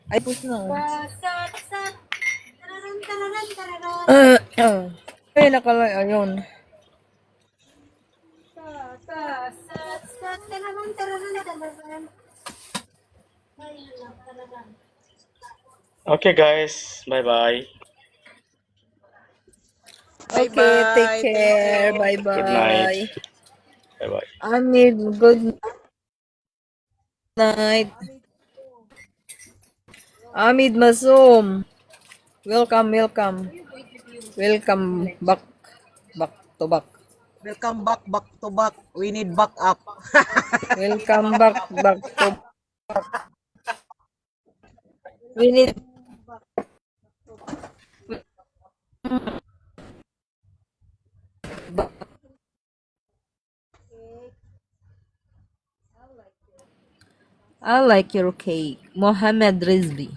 Ay, push na. Sat, tararan, tararan, tararan. Ay, nakalay. Ayun. Tararan, tararan, tararan. Ay, hala, tararan. Okay, guys. Bye-bye. Okay, take Bye-bye. Thank care. you. Good night. Bye-bye. Bye-bye. Amid, good night. Amid Masum. Welcome, welcome. Welcome back. Back to back. Welcome back to back. We need back up. Welcome back to we need I like your cake. Mohammed Rizvi.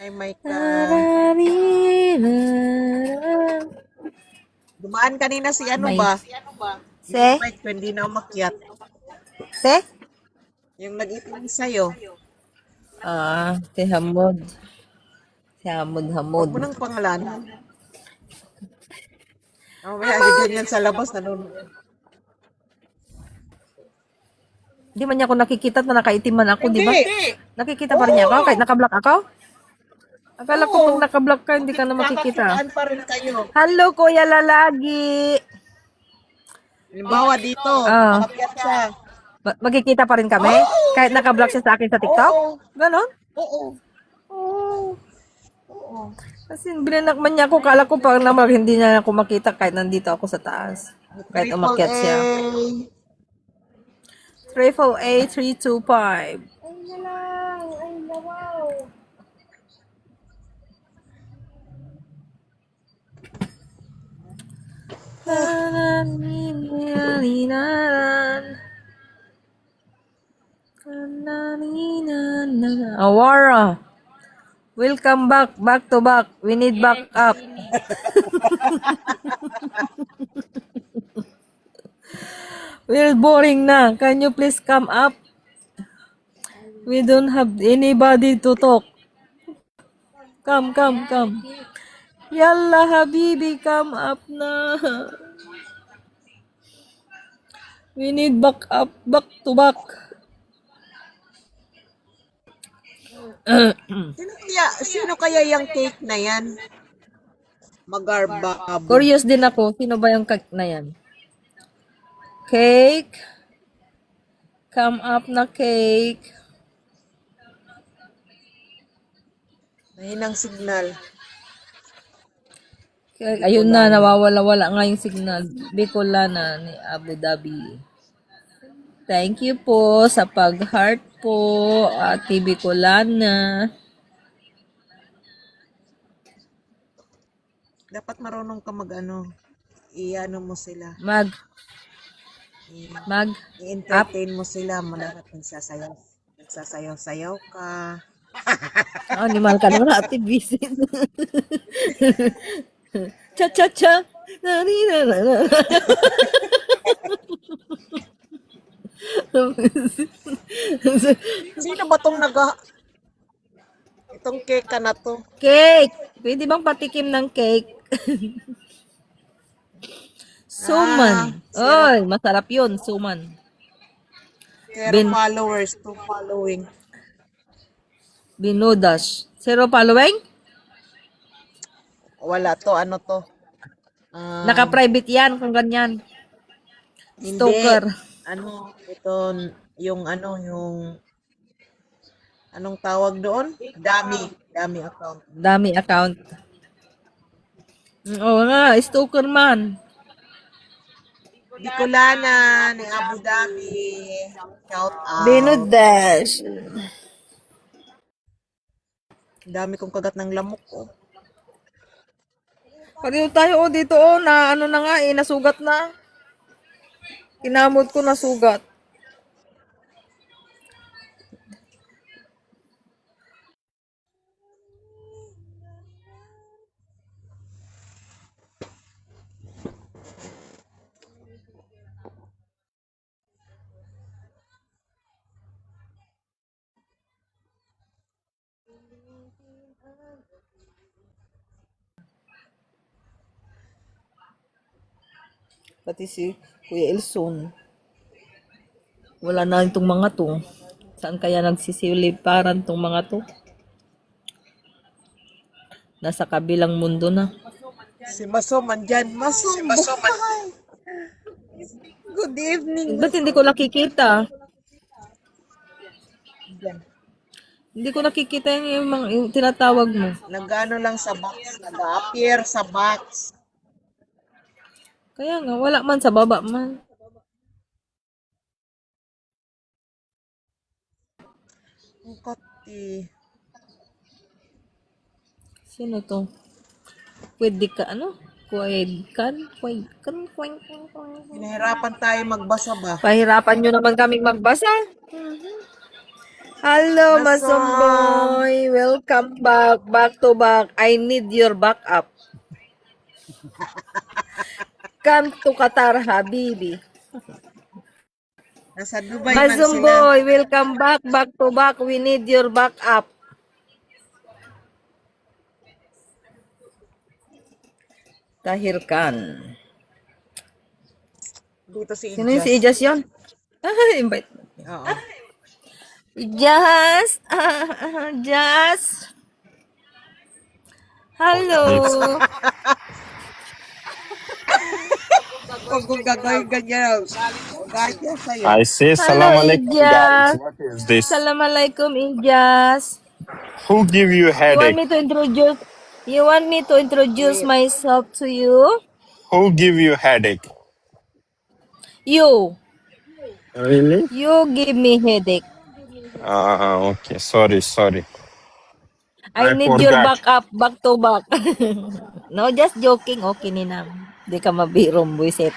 Hi, Micah. Dumaan kanina si ano May ba? Yung se bike ko hindi na umakyat. se Yung nag-ipon sa'yo. si Hamod. Si Hamod Huwag Hamod. mo nang pangalanan. May ganyan sa labas. Nanonood. Hindi man niya ako nakikita na nakaitim man ako, di ba? Hindi. Nakikita pa rin niya ako kahit nakablock ako. Akala ko Oo. pag nakablock ka, hindi ka na makikita. Kakakitaan pa rin kayo. Hello, Kuya Lalagi. Halimbawa dito, Ah, umakyat siya. magkikita pa rin kami? Kahit nakablock siya sa akin sa TikTok? Oo. Ganon? Oo. Oo. Oo. Kasi binanak man niya ako, kala ko pag namag hindi niya ako makita kahit nandito ako sa taas. Kahit Triple umakyat A. siya. Triple A 325. Ay, nalang. Ay, wow. Awara. Welcome back to back. We need back up. We're boring na. Can you please come up? We don't have anybody to talk. Come. Yalla habibi, come up na. We need back to back. Sino kaya yung cake na yan? Magarbab. Curious din ako, sino ba yung cake na yan? Cake. Come up na cake. Mahinang signal. Ayun na, nawawala-wala nga yung signal. Bicolana ni Abu Dhabi. Thank you po sa pag-heart po, Ate Bicolana. Dapat marunong ka mag-ano. I-ano mo sila. I-entertain mo sila. Dapat nagsasayaw-sayaw ka. Animal ka naman, Ate Visit. Cha-cha-cha. Na-ni-na-na-na. Sino ba tong itong cake na to? Cake. Pwede bang patikim ng cake? Suman. Zero, Oy, masarap yun, suman. zero Bin followers, 2 following. binudas. Zero following? Wala to, ano to? Naka-private yan kung ganyan. Hindi. Stalker. Ano, ito, yung anong tawag doon? Dami account. Dami account. Oo nga, stalker man. Bicolana ni Abu Dhabi. Shout out. Binudas. Dami kong kagat ng lamok ko. Pareho tayo dito na ano na nga nasugat na. Kinamot ko na sugat. Pati si Kuya Elson. Wala na itong mga to. Saan kaya nagsisiliparan tong mga to? Nasa kabilang mundo na. Si Masom, andyan. Masom, buhay. Good evening. Ba't hindi ko nakikita? Andyan. Hindi ko nakikita yung tinatawag mo. Nag-ano lang sa box. Nag-appear sa box. Kaya nga, wala man sa baba man. Ang kati. Sino to? Pwede ka, ano? Hinahirapan tayo magbasa ba? Pahirapan nyo naman kaming magbasa. Hello, Masom. Masomboy. Welcome back. Back to back. I need your backup. Come to Qatar, Habibi. Nasa Dubai man sila. Masomboy, welcome back. Back to back. We need your backup. Tahir Khan. Dito si Sino yung Ijas. si Ijas yun? Invite. Oo. Ijas. Jas. Hello. Huwag kong gagawin ganyan. Gaya sa'yo. I say Hello, salam alaikum, guys. Ijas. What is this? Assalamualaikum, Ijas. Who give you You want headache? me to introduce? You want me to introduce myself to you? Who give you headache? You. Really? You give me headache. Okay. Sorry. I I need your forgot. backup, back to back. No, just joking. Okay, Ninang. Di ka mabirong, buisit.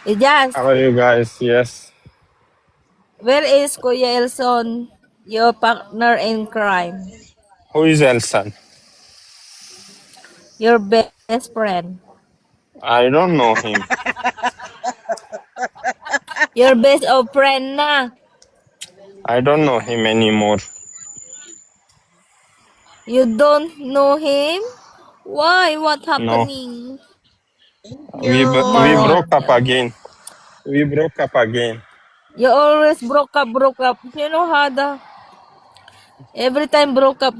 Ijas, How are you guys? Yes. where is Kuya Elson, your partner in crime? Who is Elson? Your best friend. I don't know him. Your best of friend na. I don't know him anymore. You don't know him? Why? What No. happening? We Maron. broke up again. We broke up again. You always broke up. You know, Hada. Every time broke up.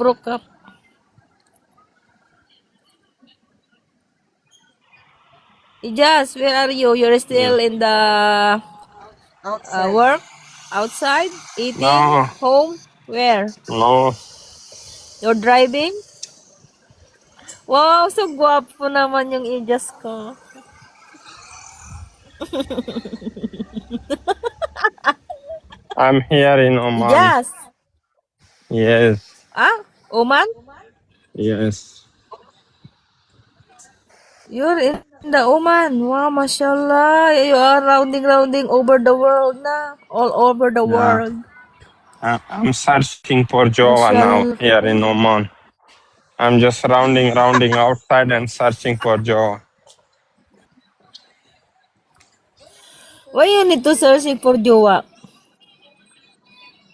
Ijas, where are you? You're still in the Outside. work? Outside? Eating? No. Home? Where? No. You're driving? Wow, so guwapo naman yung Ijas ko. I'm here in Oman. Ijas! Yes. Ah? Oman? Yes. You're in the Oman. Wow, mashallah. You are rounding over the world na. All over the Yeah. world. I'm searching for Java now Mashallah. here in Oman. I'm just rounding outside and searching for Java. Why you need to searching for jowa?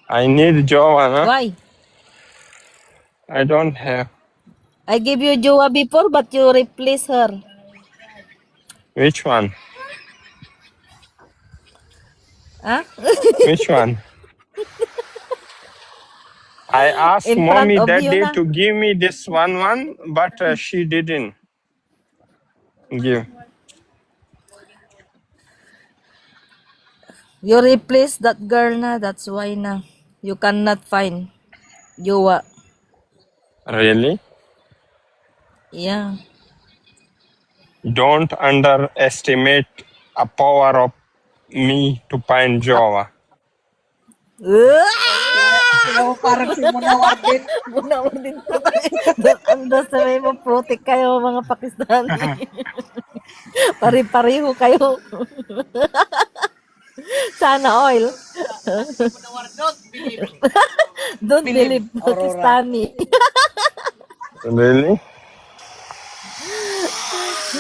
I need Java, no? Why? I don't have. I gave you jowa before, but you replace her. Which one? Huh? Which one? I asked In front mommy of that you day na. to give me this one, but she didn't give. You replace that girl na. That's why na. You cannot find jowa. Really? Yeah. Don't underestimate a power of me to find Java. Sila mo parang si Munawar din. Muna mo din po tayo. Ando sa may mo protect kayo mga Pakistani. Pari-pariho kayo. Sana oil. Don't believe Pakistani. Really?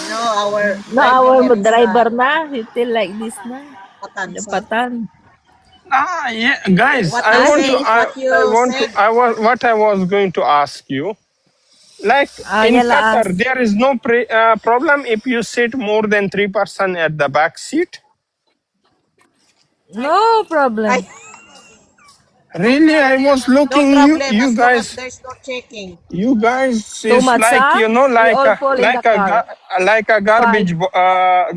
No, our No, our driver na. Still like this na. Patan. Patan. Yeah, guys. What I I want say to. is what you I want to. said. I was. What I was going to ask you. Like Ah, in yala as. Qatar, there is no problem if you sit more than 3 person at the back seat. No Ay, problem. Really, I was no looking problem you as long as guys. there's no checking. You guys Too is much like sun, we like all fall in the car. like a Five.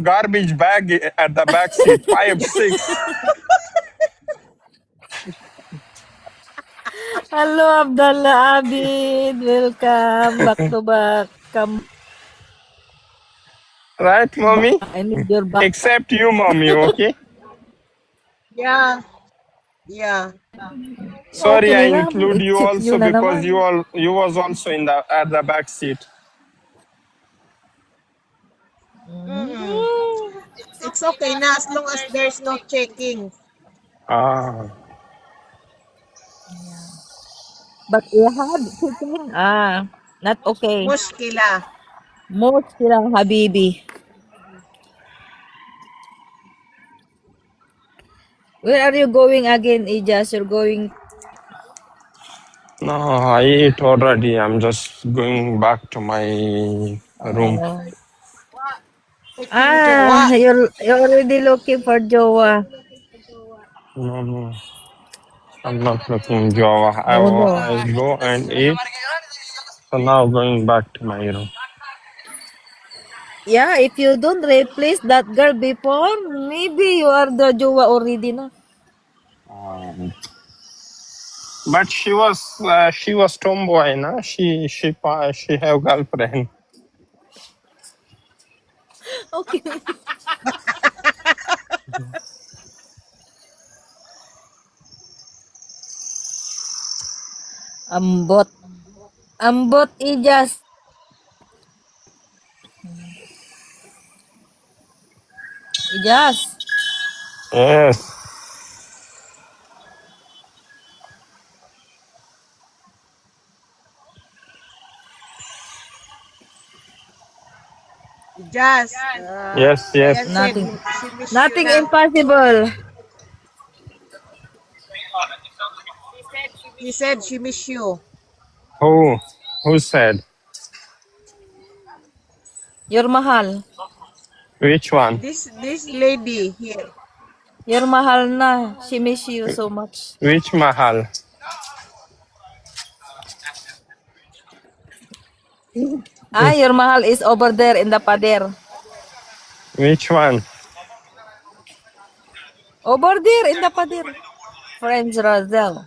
garbage bag at the back seat. 5, 6. Hello, Abdallah Abid. Welcome back to back. Come Right, back. mommy? I need your back. Except you, mommy. Okay. Yeah, yeah. Sorry, Okay I lang. include you Except you also na because naman. you was also in the at the back seat. Mm-mm. Mm. It's okay na as long as there's no checking. Ah, But ihad sitting. Ah, not okay. Mushkila. Most silang habibi. Where are you going again, Ijas? You're going. no, I ate already. I'm just going back to my room. Taking jowa. You're already looking for Jowa. No, no, I'm not looking Java. No, no. I go and eat. So now going back to my room. Yeah, if you don't replace that girl before, maybe you are the Jowa already na. But she was tomboy, na. She have girlfriend. Okay. Ambot. Ambot, Ijas. Ijas. Yes, Just, yes, Ayan yes. said, Nothing. she miss you Nothing now. impossible. He said she miss you. Who who said You're mahal. which one? This lady here. You're mahal na. She miss you so much. Which mahal? Your mahal is over there in the pader. Which one? Over there in the pader. Friends Razel.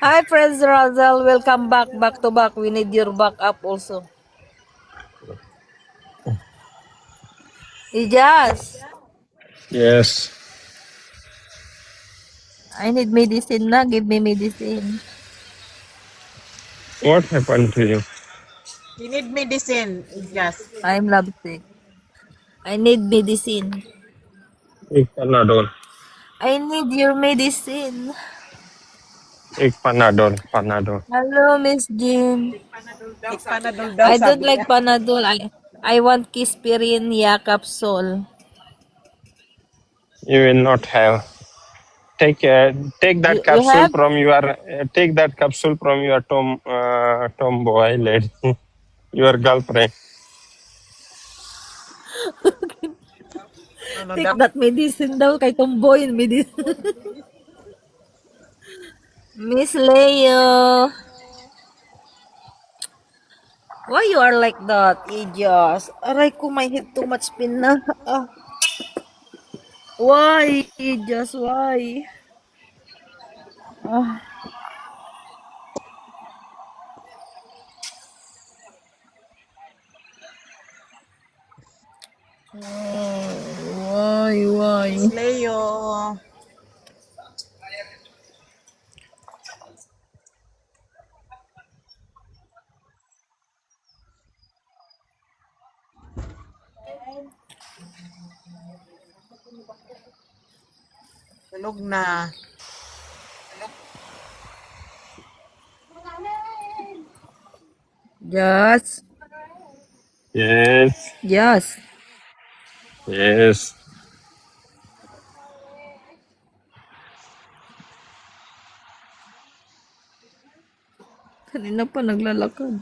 Hi, Friends Razel. Welcome back to back. We need your backup also. Ijas, Yes. I need medicine na. Give me medicine. What happened to you? He need medicine. Just. I'm lovesick. I need medicine. Ik Panadol. I need your medicine. Ik Panadol. Panadol. Hello, Miss Jean. Take Panadol daw, I don't sabi like niya. Panadol. I want Kispirin capsule. You will not have. Take that You capsule have? from your take that capsule from your tomboy lady, your girlfriend. Ano Take daw? that medicine daw kay tomboy medicine. Miss Leo. Why you are like that, Ijaz? Aray ko, may hit too much pin na. Ah, why, Ijaz? Why? Ah, why, Miss why? Leo. Tulog na. Yes, Yes, yes. yes. Kanina pa naglalakad.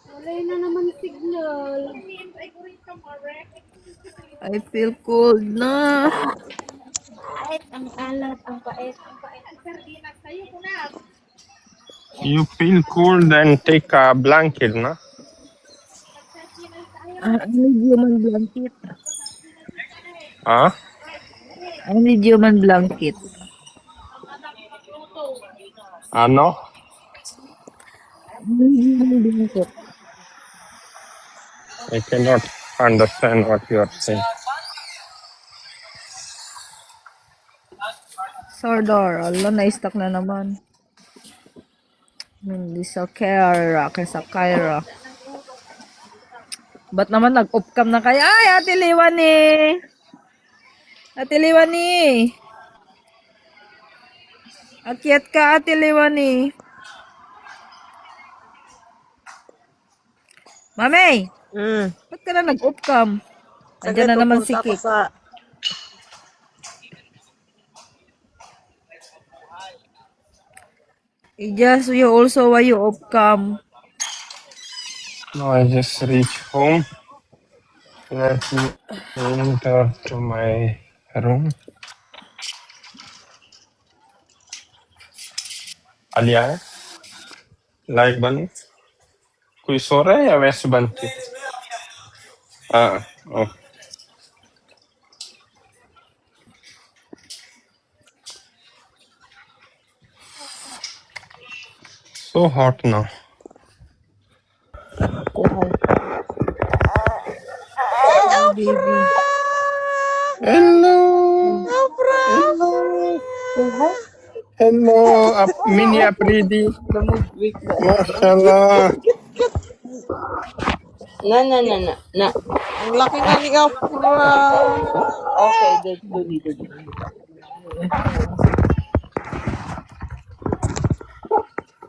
Wala na naman signal. I feel cold na. Pait, ang alat, ang pait. You feel cold and take a blanket, no? I need human blanket. Huh? I need human blanket. No? I need human blanket. I cannot understand what you are saying. Sardar, ala, na-stuck na naman. Hindi sa Kyra, kaysa Kyra. Ba't naman nag-off-cam na kayo? Ay, Ate Liwani! Ate Liwani! Akyat ka, Ate Liwani. Mami! Ba't ka na nag-off-cam? Andiyan na naman si Kik. Ijas, you also why you off-cam? No, I just reached home. Let me enter to my room. अलिया है लाइक बनी कोई सो रहा है या वैसे बनती हाँ oh. So hot now. Oh, baby. Hello. Hello. Hello. Mini Apridi. Mashallah. Na. Ang laki nga ni Afra. Okay, good.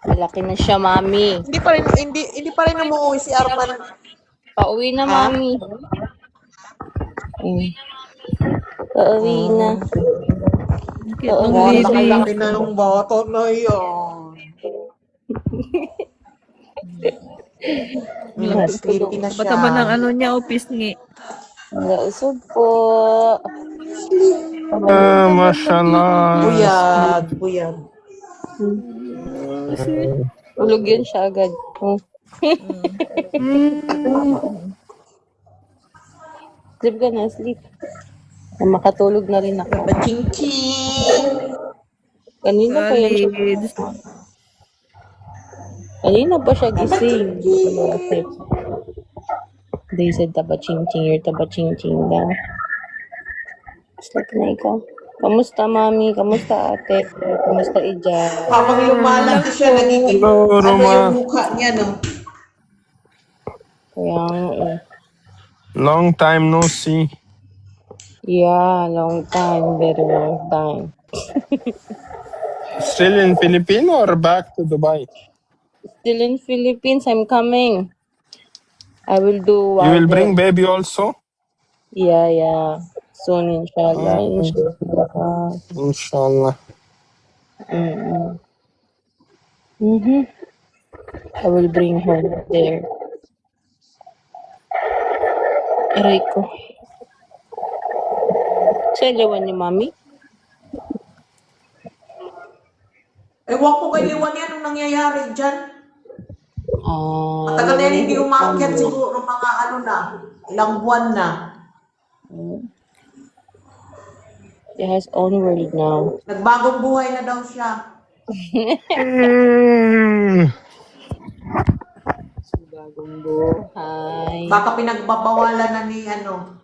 Malaki na siya, mami. Hindi pa rin umuwi si Arman. Pauwi na, mami. Pauwi na. Cute ng Pauwi na. baby. Laki na ng bata na yan. Sleepy na siya. Pataba ng ano niya, o pisngi. Nausog po. Mashallah. Buyad. Ulog yun siya agad. Sleep ka na, sleep. Makatulog na rin ako. Ching-ching. Kanina pa yan siya. Solids. Kanina pa siya gising. They said taba-ching-ching, you're taba-ching-ching daw. Sleep na ikaw. Kamusta, mami? Kamusta, ate? Kamusta, Ija? Habang lumalaki siya, nagiging Hello, ano Roma. yung mukha niya, no? Kaya nga eh. Long time no see. Yeah, long time. Very long time. Still in Philippines or back to Dubai? Still in Philippines. I'm coming. I will do You will one bring day. baby also? Yeah. Soon, inshallah. Okay. Inshallah. Inshallah. Mm-hmm. I will bring her there. Aray ko. Sa ilawan ni mami? Ewan ko kay Liwan yan, anong nangyayari dyan? Matagal na yan, hindi umakyat siguro mga ano na, ilang buwan na. She has own world now. Nagbagong buhay na daw siya. Bagong buhay. Baka pinagbabawalan na ni ano.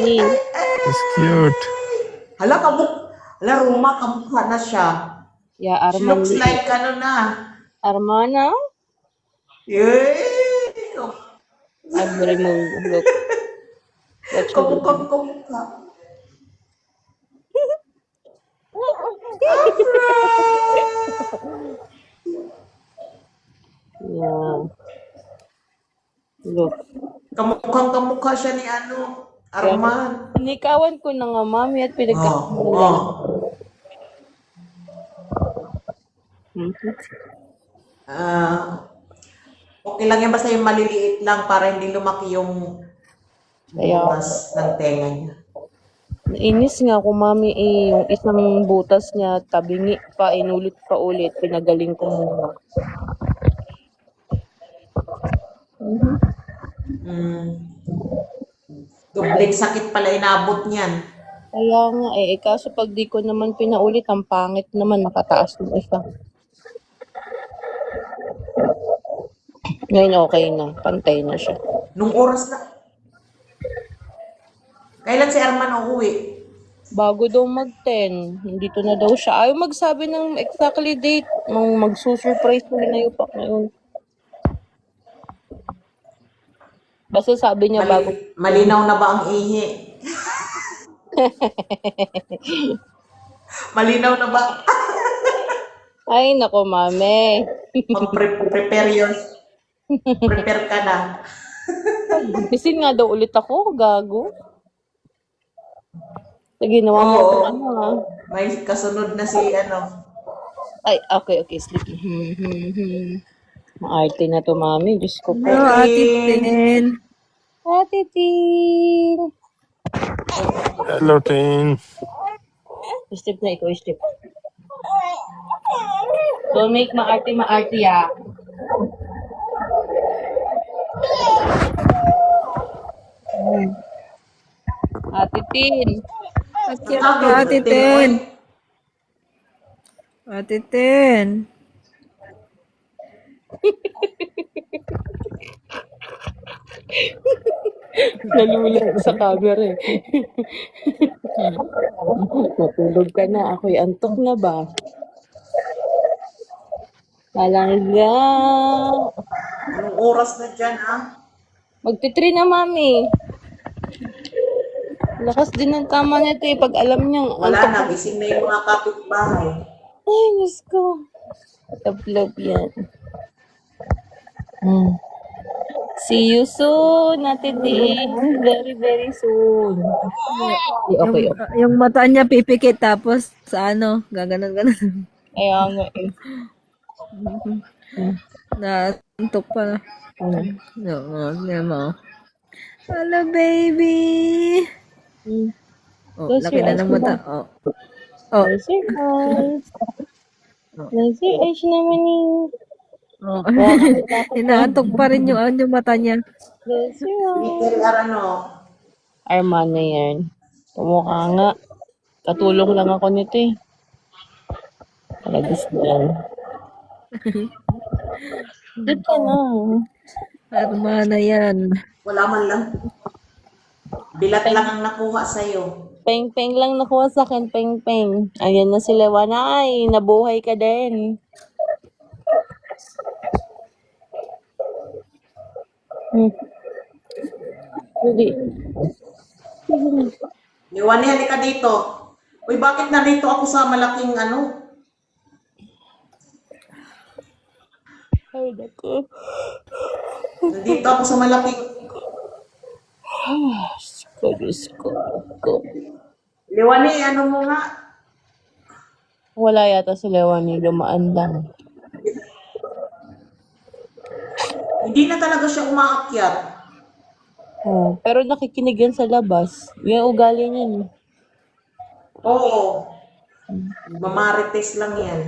Ni, It's cute. Hala, Roma, kamukha na siya. yeah, She looks like ano na. Armana? Yay! I've removed. Look. Watch her. Kamukha. Yeah. Look. Kamukha siya ni ano, Arman. Nikawan ko na nga, mami, at pinagkakaroon. Ah, okay lang yan basta yung maliliit lang para hindi lumaki yung Kaya, butas ng tenga niya. nainis nga ako, mami, yung isang butas niya, tabingi pa, inulit pa ulit, pinagaling ko muna. Mm. Dubling sakit pala inabot niyan. Kaya nga, kaso pag di ko naman pinaulit, ang pangit naman, nakataas yung isa. Ngayon okay na, pantay na siya. Nung oras na. Kailan si Arman uuwi? Bago daw mag-10, nandito na daw siya. Ayaw magsabi ng exactly date, magsusurprise na Yupak ngayon. Basta sabi niya bago. Malinaw na ba ang ihi? Malinaw na ba? Ay, nako, mami. Prepare ka na. Bisin nga daw ulit ako, gago. Sa ginawa mo Oo. kung ano, ha? May kasunod na si ano. Ay, okay, sleep. Maarte na to, mami. Diyos ko po. Hello, Ate Tin. Ate Tin. Hello, Tin. Step na ikaw, step. Don't make maarte, ah. Ate Tin. Ate Ate Tin. Ate Tin. Nalulag sa camera eh. Matulog ka na. Ako'y antok na ba? Talaga. Anong oras na dyan, ah? Magti-3 na, mami. Lakas din ng tama nito eh. Pag alam niyang Wala antok. na. Gising na yung mga kapitbahay. Ay, Diyos ko. Love yan. See you soon, Ate Tin. Very, very soon. Okay. Yung mata niya pipikit tapos sa ano, gaganon. Kaya nga eh. Naantok pa. No. Hello, baby. Oh, Close laki your na eyes ng mata. Oh. Close your eyes. Close your eyes naman eh. Oh. Inaantok pa rin yung mata niya. Close your eyes. Little ano. Arman na yan. Tumukha nga. Katulong lang ako nito eh. Palagis na. Dito ka na. Armana yan. Wala man lang. Bilat lang ang nakuha sa'yo. Peng-peng lang nakuha sa akin, peng-peng. Ayan na sila, Wanay. Nabuhay ka din. Hindi. Liwani, halika dito. Uy, bakit nandito ako sa malaking ano? Ay, naku. Nandito ako sa malaking... Diyos ko. Liwani, ano mo nga? Wala yata si Lewani. Lumaan lang. Hindi na talaga siya umaakyat. Oh, pero nakikinig yan sa labas. Yung ugali niyan. Oo. Mamarites lang yan.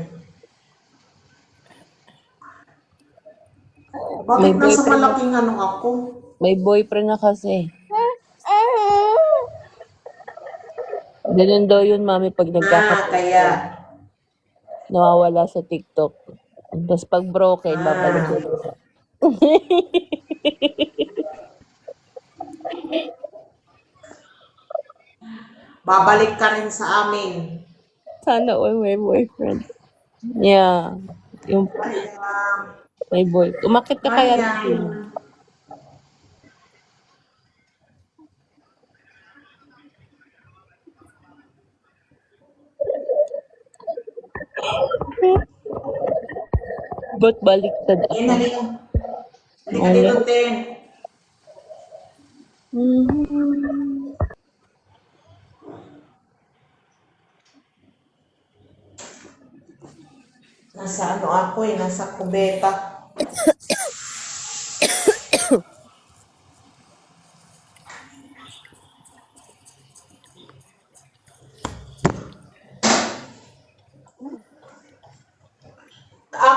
Bakit May nasa boyfriend malaking ano ako? May boyfriend na kasi. Ganun daw yun, mami, pag Kaya. nawawala sa TikTok. Tapos pag broken, babalik ko. Babalik ka rin sa amin. Sana all may boyfriend. Yeah. Yung may boy. Umakit ka kaya dito. Ba't baliktad ako? Halika. Halika dito, Ten. Nasa ano ako eh, nasa kubeta.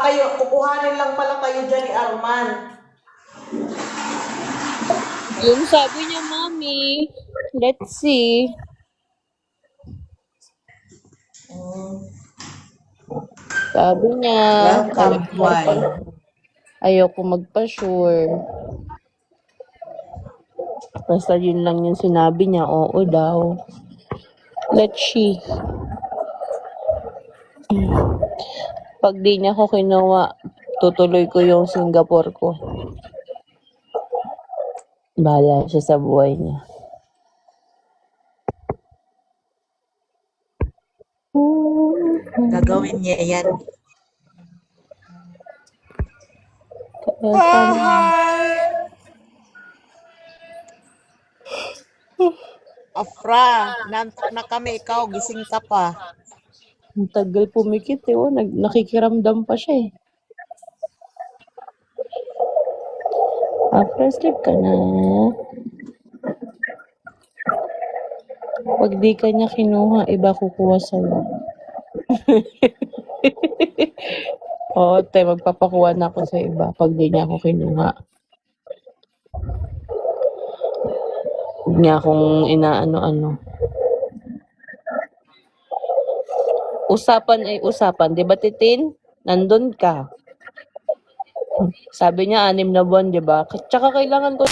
Kayo, kukuhanin lang pala kayo dyan ni Arman. Yung sabi niya, Mami, let's see. Sabi niya, Welcome, why? ayoko magpa-sure. Basta yun lang yung sinabi niya, oo daw. Let's see. Pag di niya ako kinuha, tutuloy ko yung Singapore ko. Bahala siya sa buhay niya. Gagawin niya yan. Kaya sana, Afra, nantok na kami, ikaw, gising ka pa. ang tagal pumikit eh. Oh, nakikiramdam pa siya eh. After sleep ka na. Pag di ka niya kinuha, iba kukuha sa'yo. Oo, te, magpapakuha na ako sa iba pag di niya ako kinuha. Huwag niya akong inaano-ano. Usapan ay usapan. Di ba, Titin? Nandun ka. Sabi niya, 6 na buwan, di ba? Tsaka kailangan ko